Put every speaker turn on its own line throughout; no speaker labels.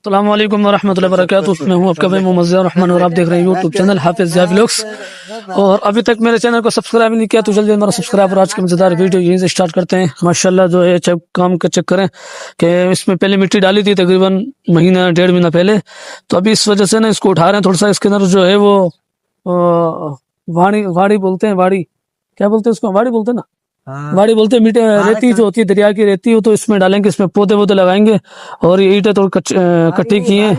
السلام علیکم ورحمۃ اللہ وبرکاتہ. میں ہوں آپ کا بھائی محمد ضیاء الرحمن اور آپ دیکھ رہے ہیں یوٹیوب چینل حافظ ضیاء ولاگس. اور ابھی تک میرے چینل کو سبسکرائب نہیں کیا تو جلدی ہمارا سبسکرائب. اور آج کی مزیدار ویڈیو یہیں سے اسٹارٹ کرتے ہیں. ماشاءاللہ جو ہے کام کا چیک کریں کہ اس میں پہلے مٹی ڈالی تھی تقریباً مہینہ ڈیڑھ مہینہ پہلے, تو ابھی اس وجہ سے نا اس کو اٹھا رہے ہیں تھوڑا سا. اس کے اندر جو ہے وہ واڑی بولتے ہیں, واڑی کیا بولتے ہیں اس کو, واڑی بولتے ہیں نا, واڑی بولتے ہیں. میٹے ریتی جو ہوتی ہے دریا کی ریتی ہو تو اس میں ڈالیں گے, اس میں پودے وودے لگائیں گے. اور یہ اینٹیں تو کٹی کی ہیں,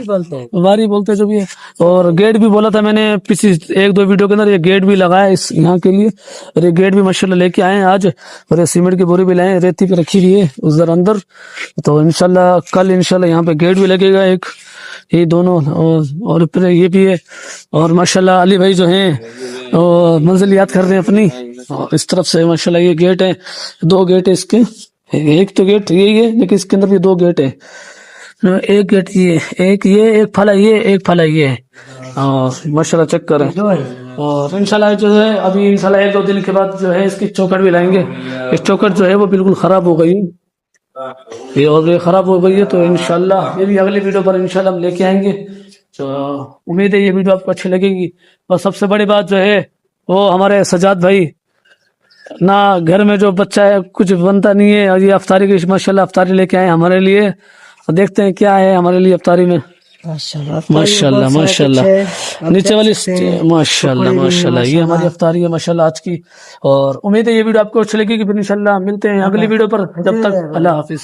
واری بولتے ہیں جو بھی ہے. اور گیٹ بھی بولا تھا میں نے پچھلی ایک دو ویڈیو کے اندر, یہ گیٹ بھی لگایا اس یہاں کے لیے. اور یہ گیٹ بھی ماشاءاللہ لے کے آئے ہیں آج. اور یہ سیمنٹ کی بوری بھی لائے ہیں, ریتی پہ رکھی ہوئی ہے ادھر اندر. تو انشاءاللہ کل انشاءاللہ یہاں پہ گیٹ بھی لگے گا ایک, یہ دونوں. اور پھر یہ بھی ہے. اور ماشاءاللہ علی بھائی جو ہیں منزل یاد کر رہے ہیں اپنی. اور اس طرف سے ماشاءاللہ یہ گیٹ ہے, دو گیٹ ہے اس کے. ایک تو گیٹ یہی ہے لیکن اس کے اندر بھی دو گیٹ ہے. ایک گیٹ یہ, ایک یہ, ایک پھلا یہ, ایک پھلا یہ ہے. اور ماشاءاللہ چیک کریں. اور انشاءاللہ جو ہے ابھی انشاءاللہ ایک دو دن کے بعد جو ہے اس کی چوکھٹ بھی لائیں گے. اس چوکھٹ جو ہے وہ بالکل خراب ہو گئی, یہ خراب ہو گئی ہے. تو انشاءاللہ یہ بھی اگلی ویڈیو پر انشاءاللہ ہم لے کے آئیں گے. تو امید ہے یہ ویڈیو آپ کو اچھی لگے گی. اور سب سے بڑی بات جو ہے وہ ہمارے سجاد بھائی نہ گھر میں جو بچہ ہے کچھ بنتا نہیں ہے, اور یہ افطاری کی ماشاءاللہ افطاری لے کے آئے ہمارے لیے. دیکھتے ہیں کیا ہے ہمارے لیے افطاری میں. ماشاءاللہ ماشاءاللہ نیچے والی ماشاءاللہ ماشاءاللہ یہ ہماری افطاری ہے ماشاءاللہ آج کی. اور امید ہے یہ ویڈیو آپ کو اچھی لگے گی. پھر انشاءاللہ ملتے ہیں اگلی ویڈیو پر. جب تک اللہ حافظ.